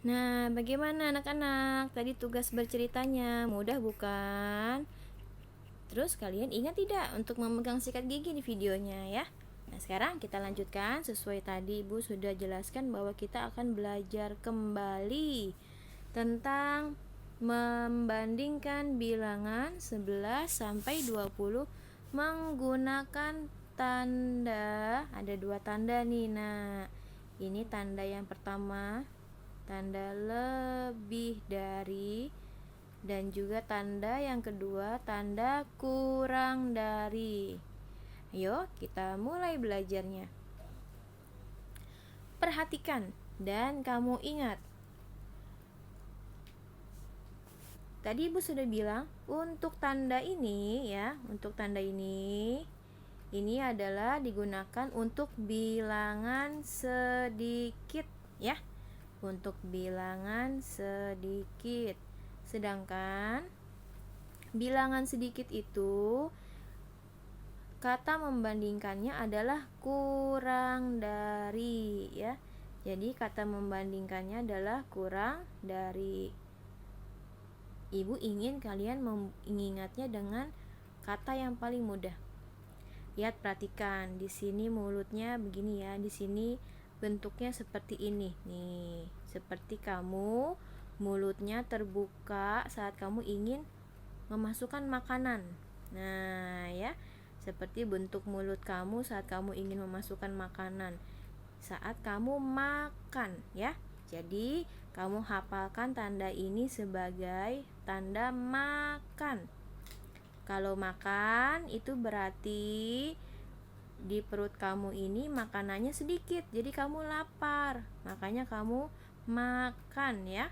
Nah, bagaimana anak-anak? Tadi tugas berceritanya mudah bukan? Terus kalian ingat tidak untuk memegang sikat gigi di videonya ya? Nah, sekarang kita lanjutkan sesuai tadi Ibu sudah jelaskan bahwa kita akan belajar kembali tentang membandingkan bilangan 11 sampai 20 menggunakan tanda. Ada dua tanda nih. Nah, ini tanda yang pertama, tanda lebih dari, dan juga tanda yang kedua, tanda kurang dari. Ayo kita mulai belajarnya. Perhatikan dan kamu ingat. Tadi Ibu sudah bilang untuk tanda ini ya, untuk tanda ini adalah digunakan untuk bilangan sedikit ya. Untuk bilangan sedikit. Sedangkan bilangan sedikit itu kata membandingkannya adalah kurang dari ya. Jadi kata membandingkannya adalah kurang dari. Ibu ingin kalian mengingatnya dengan kata yang paling mudah. Lihat, perhatikan di sini mulutnya begini ya, di sini bentuknya seperti ini nih, seperti kamu mulutnya terbuka saat kamu ingin memasukkan makanan. Nah ya, seperti bentuk mulut kamu saat kamu ingin memasukkan makanan, saat kamu makan ya. Jadi kamu hafalkan tanda ini sebagai tanda makan. Kalau makan itu berarti di perut kamu ini makanannya sedikit, jadi kamu lapar, makanya kamu makan ya.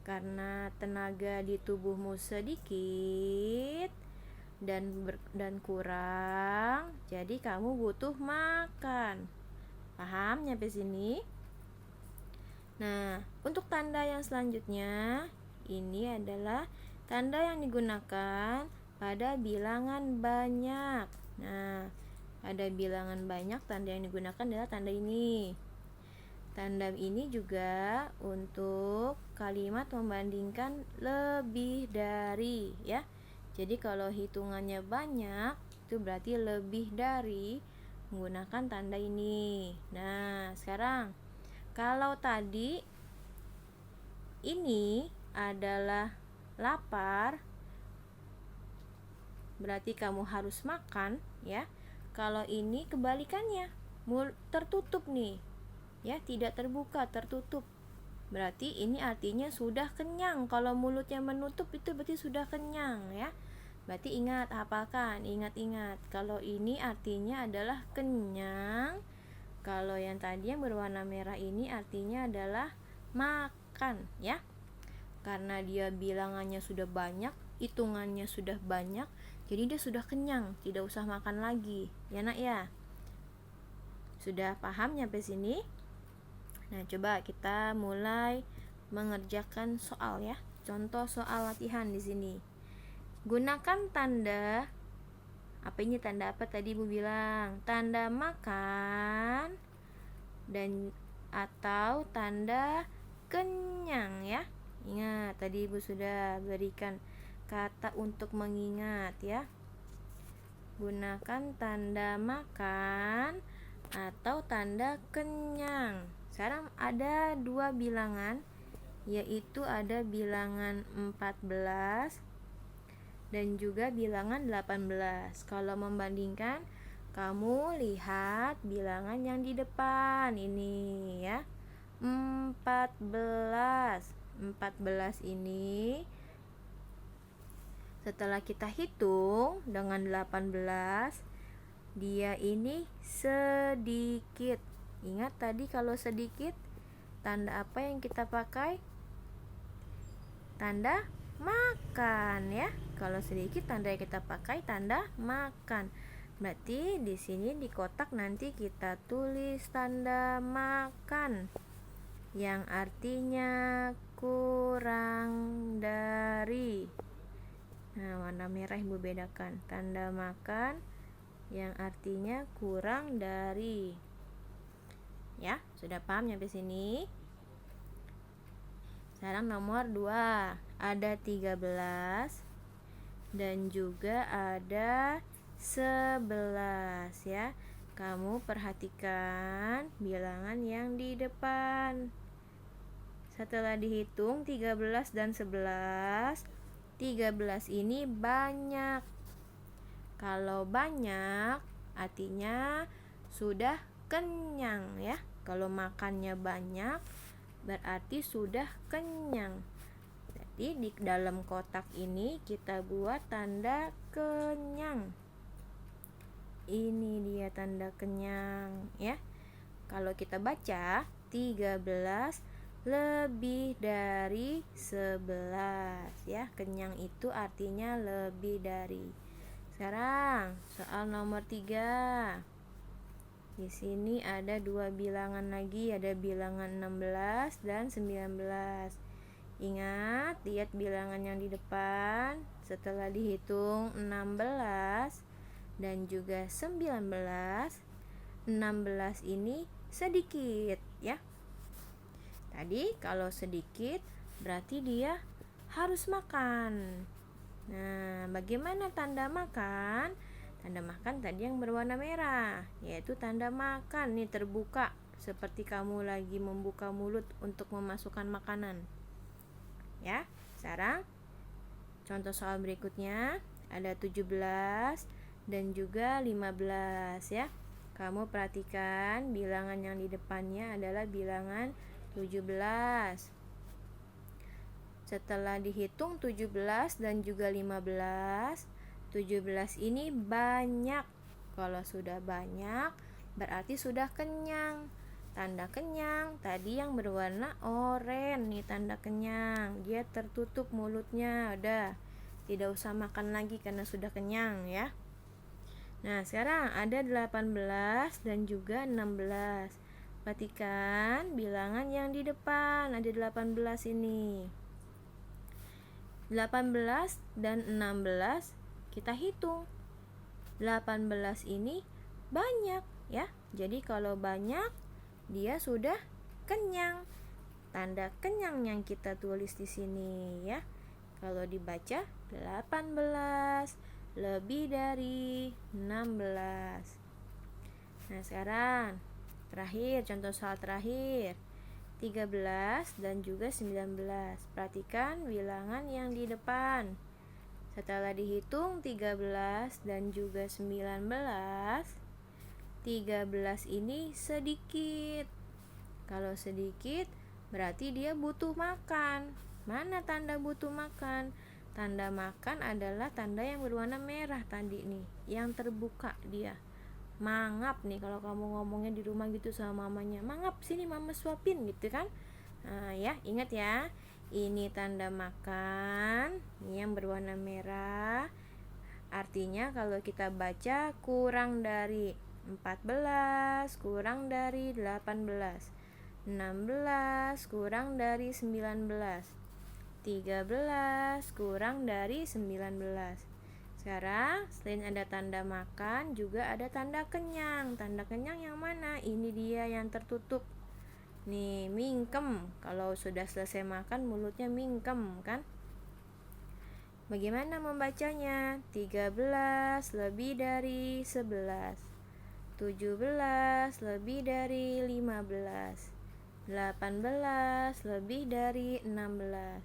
Karena tenaga di tubuhmu sedikit dan kurang, jadi kamu butuh makan. Paham nyampe sini? Nah, untuk tanda yang selanjutnya, ini adalah tanda yang digunakan pada bilangan banyak. Nah, pada bilangan banyak tanda yang digunakan adalah tanda ini. Tanda ini juga untuk kalimat membandingkan lebih dari ya. Jadi kalau hitungannya banyak, itu berarti lebih dari menggunakan tanda ini. Nah, sekarang kalau tadi ini adalah lapar, berarti kamu harus makan ya. Kalau ini kebalikannya, tertutup nih ya, tidak terbuka, tertutup, berarti ini artinya sudah kenyang. Kalau mulutnya menutup itu berarti sudah kenyang ya. Berarti ingat, hafalkan, ingat-ingat. Kalau ini artinya adalah kenyang. Kalau yang tadi yang berwarna merah ini artinya adalah makan ya. Karena dia bilangannya sudah banyak, hitungannya sudah banyak, jadi dia sudah kenyang, tidak usah makan lagi. Ya nak ya. Sudah paham nyampe sini? Nah, coba kita mulai mengerjakan soal ya. Contoh soal latihan di sini. Gunakan tanda apa ini, tanda apa tadi Ibu bilang? Tanda makan dan atau tanda kenyang ya. Ingat, tadi Ibu sudah berikan kata untuk mengingat ya. Gunakan tanda makan atau tanda kenyang. Sekarang ada dua bilangan, yaitu ada bilangan 14 dan juga bilangan 18. Kalau membandingkan, kamu lihat bilangan yang di depan ini ya. 14 ini setelah kita hitung dengan 18, dia ini sedikit. Ingat tadi kalau sedikit, tanda apa yang kita pakai? Tanda makan ya. Kalau sedikit tanda yang kita pakai tanda makan. Berarti di sini di kotak nanti kita tulis tanda makan, yang artinya kurang dari. Nah, warna merah Ibu bedakan. Tanda makan yang artinya kurang dari. Ya, sudah paham sampai sini? Sekarang nomor 2, ada 13 dan juga ada 11 ya. Kamu perhatikan bilangan yang di depan. Setelah dihitung 13 dan 11, 13 ini banyak. Kalau banyak artinya sudah kenyang ya. Kalau makannya banyak berarti sudah kenyang. Jadi di dalam kotak ini kita buat tanda kenyang. Ini dia tanda kenyang ya. Kalau kita baca 13 lebih dari 11 ya. Kenyang itu artinya lebih dari. Sekarang soal nomor 3. Di sini ada 2 bilangan lagi, ada bilangan 16 dan 19. Ingat, lihat bilangan yang di depan. Setelah dihitung 16 dan juga 19, 16 ini sedikit ya. Tadi kalau sedikit berarti dia harus makan. Nah, bagaimana tanda makan? Tanda makan tadi yang berwarna merah, yaitu tanda makan nih, terbuka seperti kamu lagi membuka mulut untuk memasukkan makanan. Ya, sekarang contoh soal berikutnya ada 17 dan juga 15 ya. Kamu perhatikan bilangan yang di depannya adalah bilangan 17. Setelah dihitung 17 dan juga 15, 17 ini banyak. Kalau sudah banyak berarti sudah kenyang. Tanda kenyang tadi yang berwarna oranye nih, tanda kenyang. Dia tertutup mulutnya, udah tidak usah makan lagi karena sudah kenyang ya. Nah, sekarang ada 18 dan juga 16. Perhatikan bilangan yang di depan, ada 18 ini. 18 dan 16 kita hitung. 18 ini banyak ya. Jadi kalau banyak dia sudah kenyang. Tanda kenyang yang kita tulis di sini ya. Kalau dibaca 18 lebih dari 16. Nah, sekarang terakhir, contoh soal terakhir. 13 dan juga 19. Perhatikan bilangan yang di depan. Setelah dihitung 13 dan juga 19, 13 ini sedikit. Kalau sedikit berarti dia butuh makan. Mana tanda butuh makan? Tanda makan adalah tanda yang berwarna merah tadi nih, yang terbuka dia. Mangap nih, kalau kamu ngomongnya di rumah gitu sama mamanya, mangap sini mama suapin gitu kan. Nah, ya ingat ya, ini tanda makan yang berwarna merah. Artinya kalau kita baca kurang dari 14 kurang dari 18, 16 kurang dari 19, 13 kurang dari 19. Sekarang selain ada tanda makan juga ada tanda kenyang. Tanda kenyang yang mana? Ini dia yang tertutup nih, mingkem. Kalau sudah selesai makan mulutnya mingkem kan. Bagaimana membacanya? 13 lebih dari 11, 17 lebih dari 15, 18 lebih dari 16.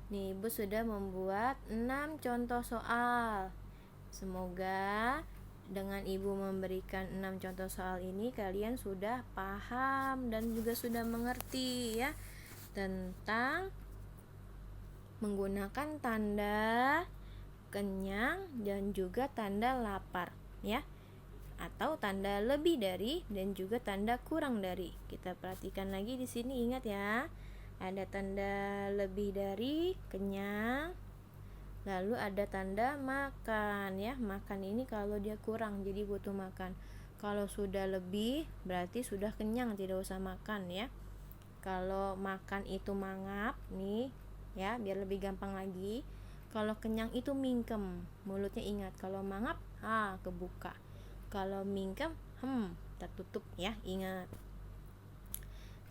Nih, Ibu sudah membuat 6 contoh soal. Semoga dengan Ibu memberikan 6 contoh soal ini kalian sudah paham dan juga sudah mengerti ya tentang menggunakan tanda kenyang dan juga tanda lapar ya, atau tanda lebih dari dan juga tanda kurang dari. Kita perhatikan lagi di sini, ingat ya. Ada tanda lebih dari, kenyang. Lalu ada tanda makan ya. Makan ini kalau dia kurang jadi butuh makan. Kalau sudah lebih berarti sudah kenyang, tidak usah makan ya. Kalau makan itu mangap nih ya, biar lebih gampang lagi. Kalau kenyang itu mingkem, mulutnya ingat. Kalau mangap kebuka. Kalau mingkem tertutup ya, ingat.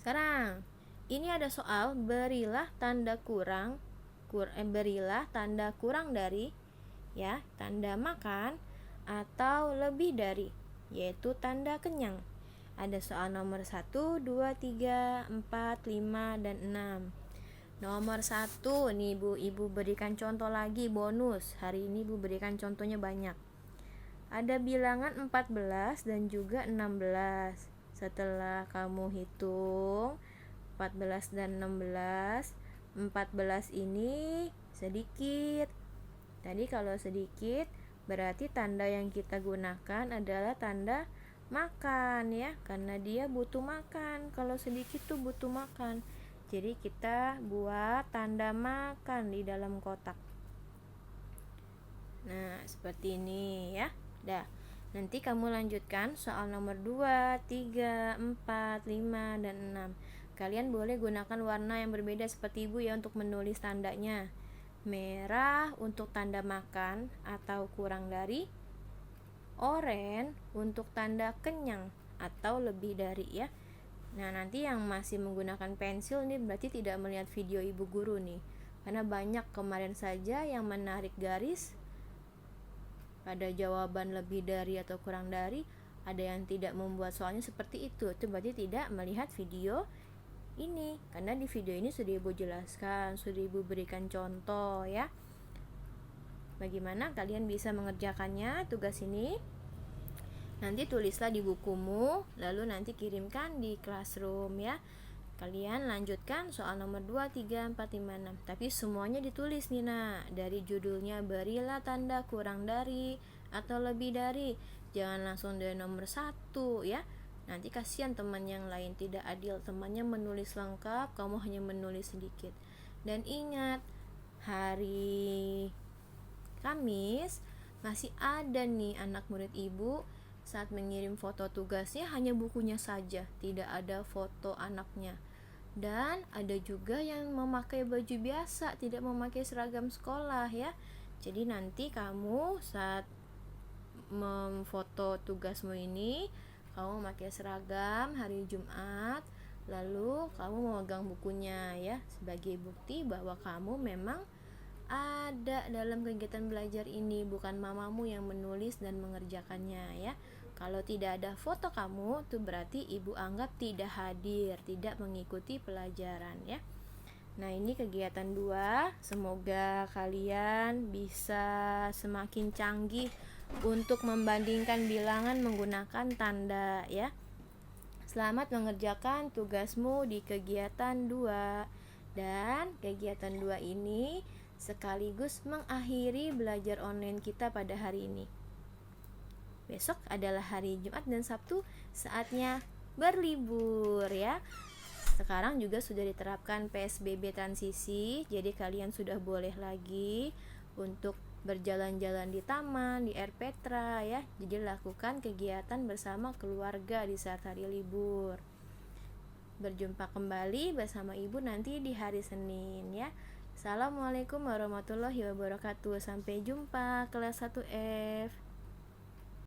Sekarang ini ada soal berilah tanda kurang dari, ya, tanda makan atau lebih dari, yaitu tanda kenyang. Ada soal nomor 1, 2, 3, 4, 5, dan 6. Nomor 1 nih Ibu berikan contoh lagi bonus. Hari ini Ibu berikan contohnya banyak. Ada bilangan 14 dan juga 16. Setelah kamu hitung 14 dan 16, 14 ini sedikit. Tadi kalau sedikit berarti tanda yang kita gunakan adalah tanda makan, ya, karena dia butuh makan. Kalau sedikit tuh butuh makan. Jadi kita buat tanda makan di dalam kotak. Nah, seperti ini ya. Dah. Nanti kamu lanjutkan soal nomor 2, 3, 4, 5, dan 6. Kalian boleh gunakan warna yang berbeda seperti Ibu ya untuk menulis tandanya. Merah untuk tanda makan atau kurang dari, oranye untuk tanda kenyang atau lebih dari, ya. Nah, nanti yang masih menggunakan pensil nih berarti tidak melihat video Ibu guru nih. Karena banyak kemarin saja yang menarik garis pada jawaban lebih dari atau kurang dari, ada yang tidak membuat soalnya seperti itu berarti tidak melihat video ini. Karena di video ini sudah Ibu jelaskan, sudah Ibu berikan contoh, ya. Bagaimana kalian bisa mengerjakannya tugas ini? Nanti tulislah di bukumu, lalu nanti kirimkan di classroom, ya. Kalian lanjutkan soal nomor 2, 3, 4, 5, 6. Tapi semuanya ditulis nih, dari judulnya berilah tanda kurang dari atau lebih dari. Jangan langsung dari nomor 1, ya. Nanti kasihan teman yang lain, tidak adil. Temannya menulis lengkap, kamu hanya menulis sedikit. Dan ingat, hari Kamis masih ada nih anak murid Ibu saat mengirim foto tugasnya hanya bukunya saja, tidak ada foto anaknya. Dan ada juga yang memakai baju biasa, tidak memakai seragam sekolah, ya. Jadi nanti kamu saat memfoto tugasmu ini, kamu memakai seragam hari Jumat, lalu kamu memegang bukunya, ya, sebagai bukti bahwa kamu memang ada dalam kegiatan belajar ini, bukan mamamu yang menulis dan mengerjakannya, ya. Kalau tidak ada foto kamu, itu berarti Ibu anggap tidak hadir, tidak mengikuti pelajaran, ya. Nah, ini kegiatan 2. Semoga kalian bisa semakin canggih untuk membandingkan bilangan menggunakan tanda, ya. Selamat mengerjakan tugasmu di kegiatan 2. Dan kegiatan 2 ini sekaligus mengakhiri belajar online kita pada hari ini. Besok adalah hari Jumat dan Sabtu, saatnya berlibur, ya. Sekarang juga sudah diterapkan PSBB transisi, jadi kalian sudah boleh lagi untuk berjalan-jalan di taman, di Air Petra, ya. Jadi lakukan kegiatan bersama keluarga di saat hari libur. Berjumpa kembali bersama Ibu nanti di hari Senin, ya. Assalamualaikum warahmatullahi wabarakatuh. Sampai jumpa kelas 1F.